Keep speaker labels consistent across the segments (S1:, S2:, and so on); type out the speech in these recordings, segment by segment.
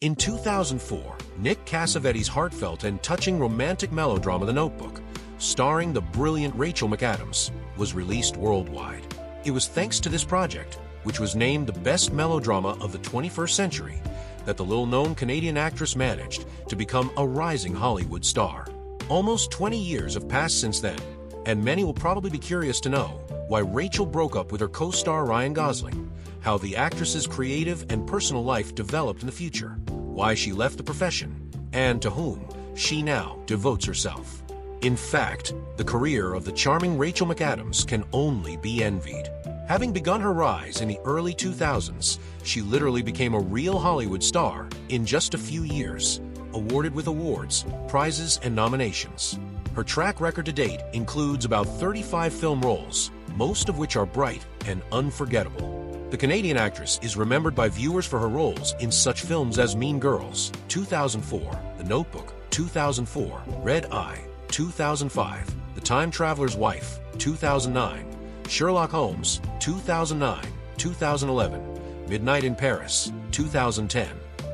S1: In 2004, Nick Cassavetes' heartfelt and touching romantic melodrama The Notebook, starring the brilliant Rachel McAdams, was released worldwide. It was thanks to this project, which was named the best melodrama of the 21st century, that the little-known Canadian actress managed to become a rising Hollywood star. Almost 20 years have passed since then, and many will probably be curious to know why Rachel broke up with her co-star Ryan Gosling, how the actress's creative and personal life developed in the future, why she left the profession, and to whom she now devotes herself. In fact, the career of the charming Rachel McAdams can only be envied. Having begun her rise in the early 2000s, she literally became a real Hollywood star in just a few years, awarded with awards, prizes, and nominations. Her track record to date includes about 35 film roles, most of which are bright and unforgettable. The Canadian actress is remembered by viewers for her roles in such films as Mean Girls, 2004, The Notebook, 2004, Red Eye, 2005, The Time Traveler's Wife, 2009, Sherlock Holmes, 2009, 2011, Midnight in Paris, 2010,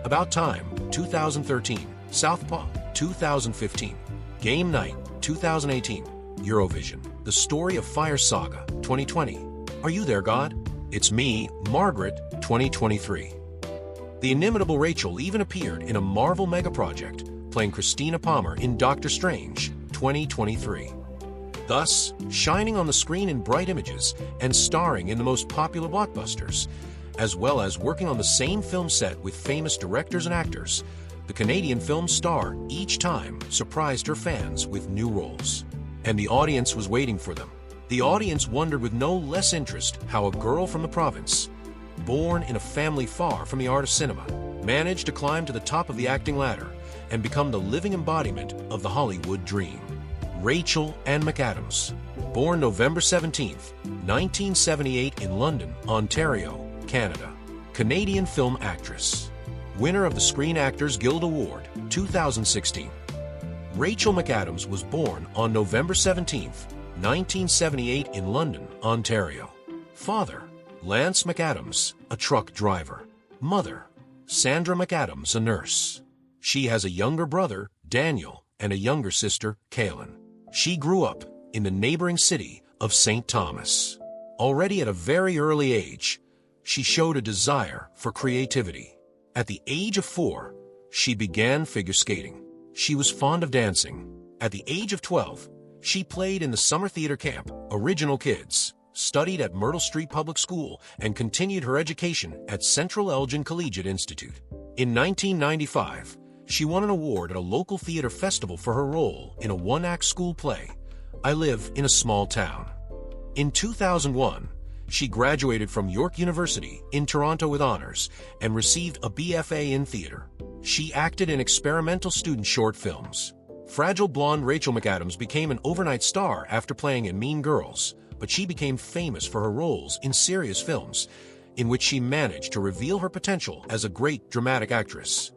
S1: About Time, 2013, Southpaw, 2015, Game Night, 2018, Eurovision, The Story of Fire Saga, 2020, Are You There, God? It's Me, Margaret, 2023. The inimitable Rachel even appeared in a Marvel mega project, playing Christina Palmer in Doctor Strange, 2023. Thus, shining on the screen in bright images and starring in the most popular blockbusters, as well as working on the same film set with famous directors and actors, the Canadian film star each time surprised her fans with new roles. And the audience was waiting for them. The audience wondered with no less interest how a girl from the province, born in a family far from the art of cinema, managed to climb to the top of the acting ladder and become the living embodiment of the Hollywood dream. Rachel Ann McAdams, born November 17, 1978 in London, Ontario, Canada. Canadian film actress. Winner of the Screen Actors Guild Award, 2016. Rachel McAdams was born on November 17, 1978 in London, Ontario. Father, Lance McAdams, a truck driver. Mother, Sandra McAdams, a nurse. She has a younger brother, Daniel, and a younger sister, Kaylin. She grew up in the neighboring city of St. Thomas. Already at a very early age, she showed a desire for creativity. At the age of 4, she began figure skating. She was fond of dancing. At the age of 12, she played in the summer theater camp, Original Kids, studied at Myrtle Street Public School, and continued her education at Central Elgin Collegiate Institute. In 1995, she won an award at a local theater festival for her role in a one-act school play, I Live in a Small Town. In 2001, she graduated from York University in Toronto with honors and received a BFA in theater. She acted in experimental student short films. Fragile blonde Rachel McAdams became an overnight star after playing in Mean Girls, but she became famous for her roles in serious films, in which she managed to reveal her potential as a great dramatic actress.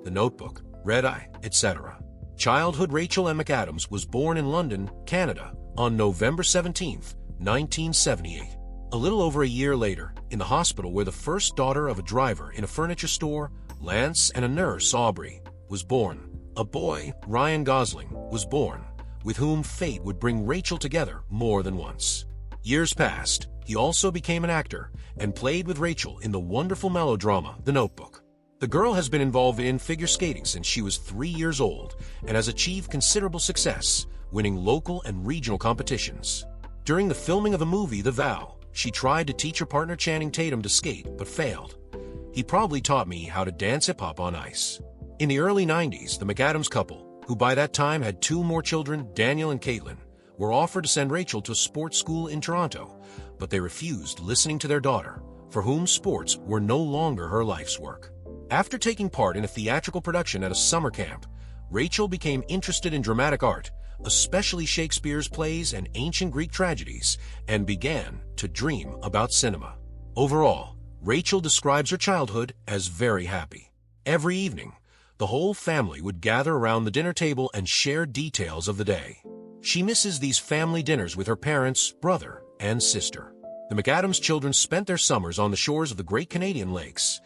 S1: The Notebook, Red Eye, etc. Childhood Rachel M. McAdams was born in London, Canada, on November 17, 1978. A little over a year later, in the hospital where the first daughter of a driver in a furniture store, Lance, and a nurse, Aubrey, was born, a boy, Ryan Gosling, was born, with whom fate would bring Rachel together more than once. Years passed. He also became an actor and played with Rachel in the wonderful melodrama, The Notebook. The girl has been involved in figure skating since she was 3 years old and has achieved considerable success, winning local and regional competitions. During the filming of the movie The Vow, she tried to teach her partner Channing Tatum to skate, but failed. He probably taught me how to dance hip-hop on ice. In the early 90s, the McAdams couple, who by that time had 2 more children, Daniel and Caitlin, were offered to send Rachel to a sports school in Toronto, but they refused, listening to their daughter, for whom sports were no longer her life's work. After taking part in a theatrical production at a summer camp, Rachel became interested in dramatic art, especially Shakespeare's plays and ancient Greek tragedies, and began to dream about cinema. Overall, Rachel describes her childhood as very happy. Every evening, the whole family would gather around the dinner table and share details of the day. She misses these family dinners with her parents, brother, and sister. The McAdams children spent their summers on the shores of the Great Canadian Lakes,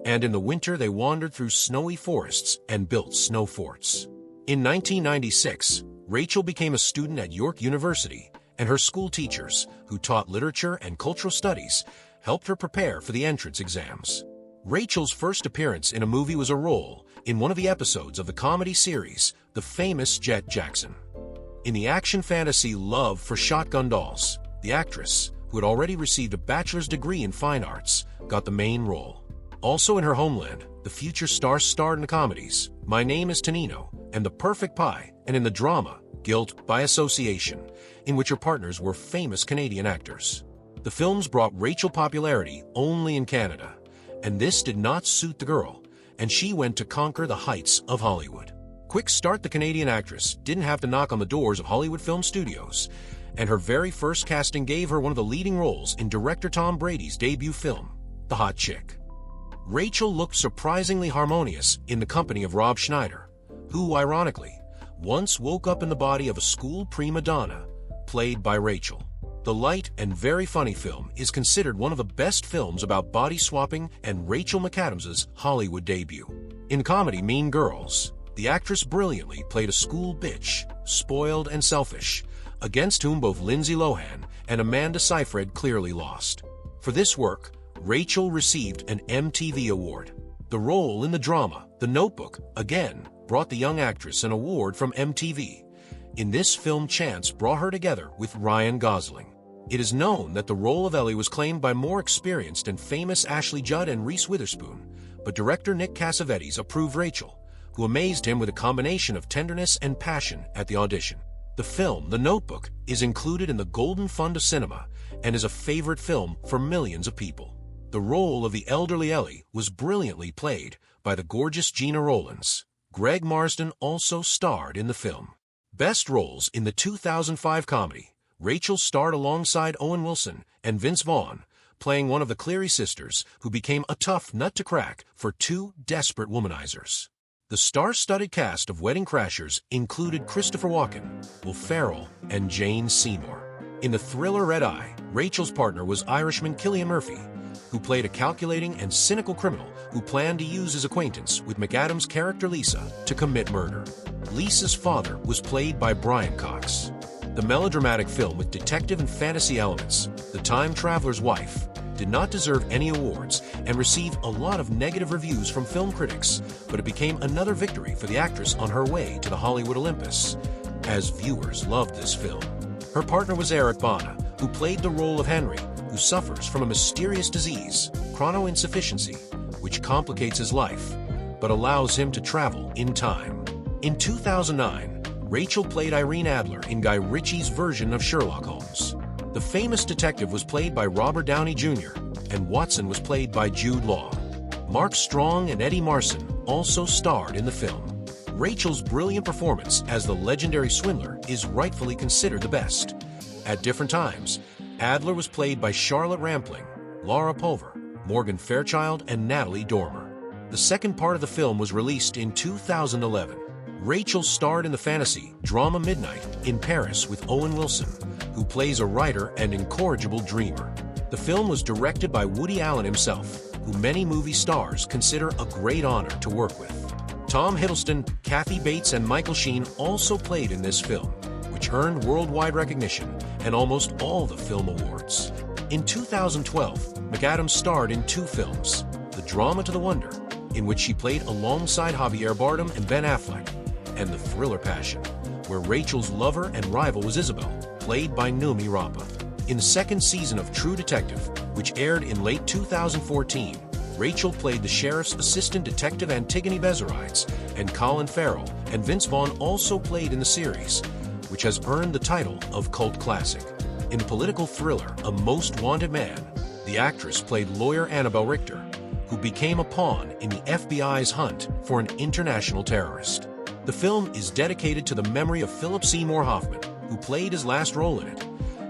S1: and in the winter they wandered through snowy forests and built snow forts. In 1996, Rachel became a student at York University, and her school teachers, who taught literature and cultural studies, helped her prepare for the entrance exams. Rachel's first appearance in a movie was a role in one of the episodes of the comedy series The Famous Jet Jackson. In the action fantasy Love for Shotgun Dolls, the actress, who had already received a bachelor's degree in fine arts, got the main role. Also in her homeland, the future star starred in the comedies My Name is Tonino and The Perfect Pie, and in the drama Guilt by Association, in which her partners were famous Canadian actors. The films brought Rachel popularity only in Canada, and this did not suit the girl, and she went to conquer the heights of Hollywood. Quick start, the Canadian actress didn't have to knock on the doors of Hollywood film studios, and her very first casting gave her one of the leading roles in director Tom Brady's debut film, The Hot Chick. Rachel looked surprisingly harmonious in the company of Rob Schneider, who, ironically, once woke up in the body of a school prima donna, played by Rachel. The light and very funny film is considered one of the best films about body swapping and Rachel McAdams' Hollywood debut. In comedy Mean Girls, the actress brilliantly played a school bitch, spoiled and selfish, against whom both Lindsay Lohan and Amanda Seyfried clearly lost. For this work, Rachel received an MTV award. The role in the drama The Notebook, again, brought the young actress an award from MTV. In this film, chance brought her together with Ryan Gosling. It is known that the role of Ellie was claimed by more experienced and famous Ashley Judd and Reese Witherspoon, but director Nick Cassavetes approved Rachel, who amazed him with a combination of tenderness and passion at the audition. The film, The Notebook, is included in the Golden Fund of Cinema and is a favorite film for millions of people. The role of the elderly Ellie was brilliantly played by the gorgeous Gina Rowlands. Greg Marsden also starred in the film. Best roles in the 2005 comedy, Rachel starred alongside Owen Wilson and Vince Vaughn, playing one of the Cleary sisters who became a tough nut to crack for two desperate womanizers. The star-studded cast of Wedding Crashers included Christopher Walken, Will Ferrell, and Jane Seymour. In the thriller Red Eye, Rachel's partner was Irishman Cillian Murphy, who played a calculating and cynical criminal who planned to use his acquaintance with McAdams' character Lisa to commit murder. Lisa's father was played by Brian Cox. The melodramatic film with detective and fantasy elements, The Time Traveler's Wife, did not deserve any awards and received a lot of negative reviews from film critics, but it became another victory for the actress on her way to the Hollywood Olympus, as viewers loved this film. Her partner was Eric Bana, who played the role of Henry, who suffers from a mysterious disease, chronoinsufficiency, which complicates his life, but allows him to travel in time. In 2009, Rachel played Irene Adler in Guy Ritchie's version of Sherlock Holmes. The famous detective was played by Robert Downey Jr., and Watson was played by Jude Law. Mark Strong and Eddie Marsan also starred in the film. Rachel's brilliant performance as the legendary swindler is rightfully considered the best. At different times, Adler was played by Charlotte Rampling, Laura Pulver, Morgan Fairchild, and Natalie Dormer. The second part of the film was released in 2011. Rachel starred in the fantasy drama Midnight in Paris with Owen Wilson, who plays a writer and incorrigible dreamer. The film was directed by Woody Allen himself, who many movie stars consider a great honor to work with. Tom Hiddleston, Kathy Bates, and Michael Sheen also played in this film, which earned worldwide recognition and almost all the film awards. In 2012, McAdams starred in two films, The Drama to the Wonder, in which she played alongside Javier Bardem and Ben Affleck, and The Thriller Passion, where Rachel's lover and rival was Isabel, played by Noomi Rapath. In the second season of True Detective, which aired in late 2014, Rachel played the sheriff's assistant detective Antigone Bezarides, and Colin Farrell and Vince Vaughn also played in the series, which has earned the title of cult classic. In the political thriller A Most Wanted Man, the actress played lawyer Annabelle Richter, who became a pawn in the FBI's hunt for an international terrorist. The film is dedicated to the memory of Philip Seymour Hoffman, who played his last role in it,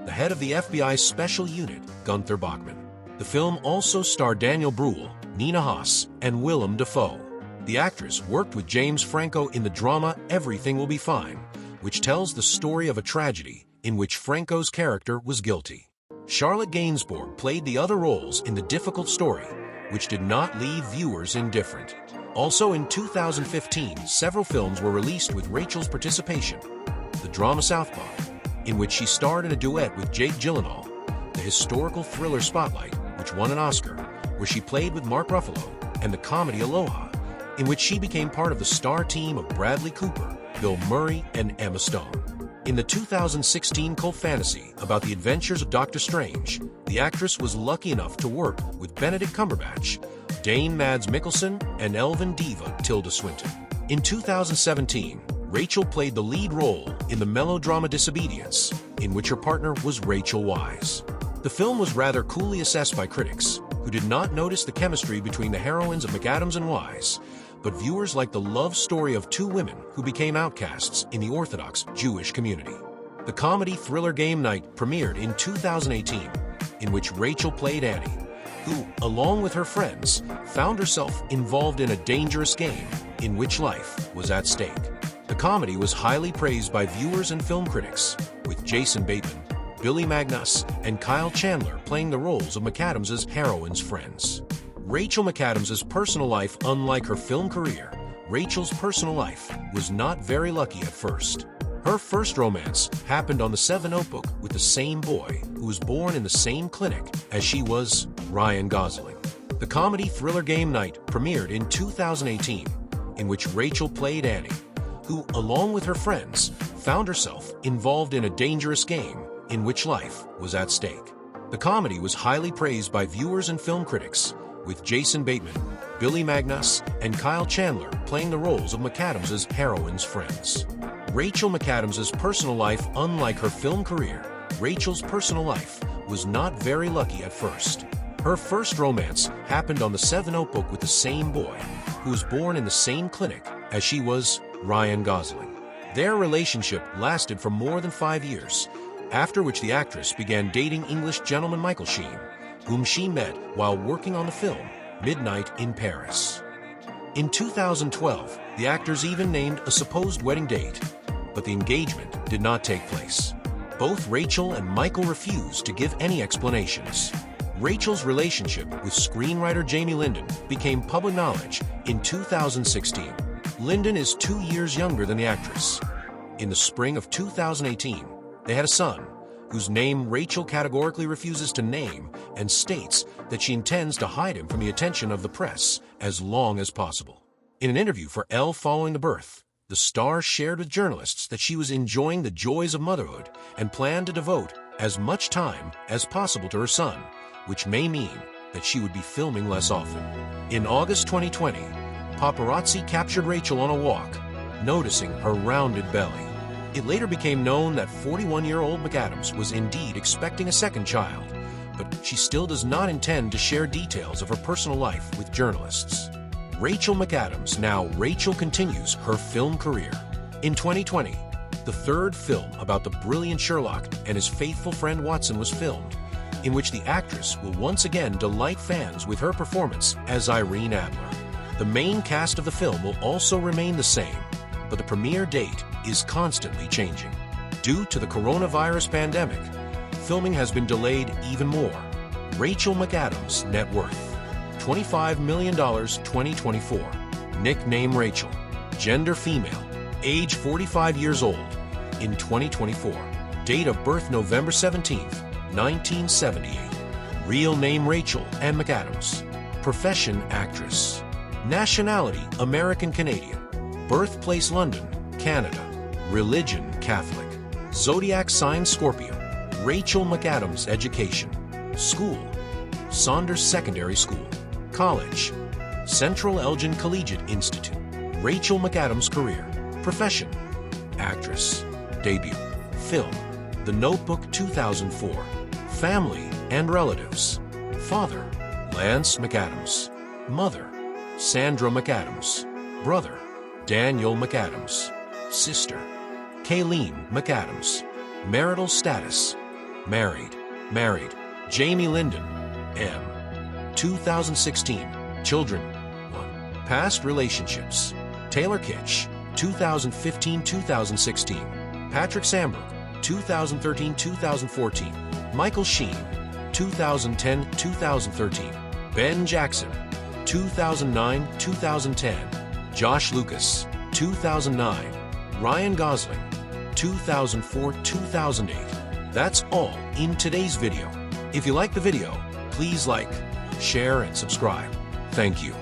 S1: the head of the FBI's special unit, Gunther Bachmann. The film also starred Daniel Bruhl, Nina Haas, and Willem Dafoe. The actress worked with James Franco in the drama Everything Will Be Fine, which tells the story of a tragedy in which Franco's character was guilty. Charlotte Gainsbourg played the other roles in the difficult story, which did not leave viewers indifferent. Also in 2015, several films were released with Rachel's participation. The drama Southpaw, in which she starred in a duet with Jake Gyllenhaal. The historical thriller Spotlight, which won an Oscar, where she played with Mark Ruffalo. And the comedy Aloha, in which she became part of the star team of Bradley Cooper, Bill Murray, and Emma Stone. In the 2016 cult fantasy about the adventures of Doctor Strange, the actress was lucky enough to work with Benedict Cumberbatch, Dane Mads Mikkelsen, and Elven diva Tilda Swinton. In 2017, Rachel played the lead role in the melodrama Disobedience, in which her partner was Rachel Weisz. The film was rather coolly assessed by critics, who did not notice the chemistry between the heroines of McAdams and Weisz, but viewers liked the love story of two women who became outcasts in the Orthodox Jewish community. The comedy thriller Game Night premiered in 2018, in which Rachel played Annie, who, along with her friends, found herself involved in a dangerous game in which life was at stake. The comedy was highly praised by viewers and film critics, with Jason Bateman, Billy Magnus, and Kyle Chandler playing the roles of McAdams' heroines' friends. Rachel McAdams' personal life, unlike her film career, Rachel's personal life was not very lucky at first. Her first romance happened on the 7 Notebook with the same boy who was born in the same clinic as she was, Ryan Gosling. The comedy thriller Game Night premiered in 2018, in which Rachel played Annie, who, along with her friends, found herself involved in a dangerous game in which life was at stake. The comedy was highly praised by viewers and film critics, with Jason Bateman, Billy Magnus, and Kyle Chandler playing the roles of McAdams' heroines' friends. Rachel McAdams' personal life, unlike her film career, Rachel's personal life was not very lucky at first. Her first romance happened on the 7 Notebook with the same boy, who was born in the same clinic as she was, Ryan Gosling. Their relationship lasted for more than 5 years, after which the actress began dating English gentleman Michael Sheen, whom she met while working on the film Midnight in Paris. In 2012, the actors even named a supposed wedding date, but the engagement did not take place. Both Rachel and Michael refused to give any explanations. Rachel's relationship with screenwriter Jamie Linden became public knowledge in 2016. Linden is 2 years younger than the actress. In the spring of 2018, they had a son, whose name Rachel categorically refuses to name and states that she intends to hide him from the attention of the press as long as possible. In an interview for Elle following the birth, the star shared with journalists that she was enjoying the joys of motherhood and planned to devote as much time as possible to her son, which may mean that she would be filming less often. In August 2020, paparazzi captured Rachel on a walk, noticing her rounded belly. It later became known that 41-year-old McAdams was indeed expecting a second child, but she still does not intend to share details of her personal life with journalists. Rachel McAdams, now Rachel, continues her film career. In 2020, the third film about the brilliant Sherlock and his faithful friend Watson was filmed, in which the actress will once again delight fans with her performance as Irene Adler. The main cast of the film will also remain the same, but the premiere date is constantly changing. Due to the coronavirus pandemic, filming has been delayed even more. Rachel McAdams' net worth, $25 million 2024. Nickname Rachel. Gender female. Age 45 years old. In 2024. Date of birth November 17th, 1978. Real name Rachel Ann McAdams. Profession actress. Nationality American-Canadian. Birthplace London, Canada. Religion Catholic. Zodiac sign Scorpio. Rachel McAdams education. School. Saunders Secondary School. College. Central Elgin Collegiate Institute. Rachel McAdams career. Profession. Actress. Debut. Film. The Notebook 2004. Family and relatives. Father. Lance McAdams. Mother. Sandra McAdams. Brother. Daniel McAdams. Sister. Kayleen McAdams. Marital status. Married. Jamie Linden. M. 2016. Children. 1. Past relationships. Taylor Kitsch. 2015-2016. Patrick Sambrook. 2013-2014. Michael Sheen. 2010-2013. Ben Jackson, 2009-2010. Josh Lucas, 2009. Ryan Gosling, 2004-2008. That's all in today's video. If you like the video, please like, share, and subscribe. Thank you.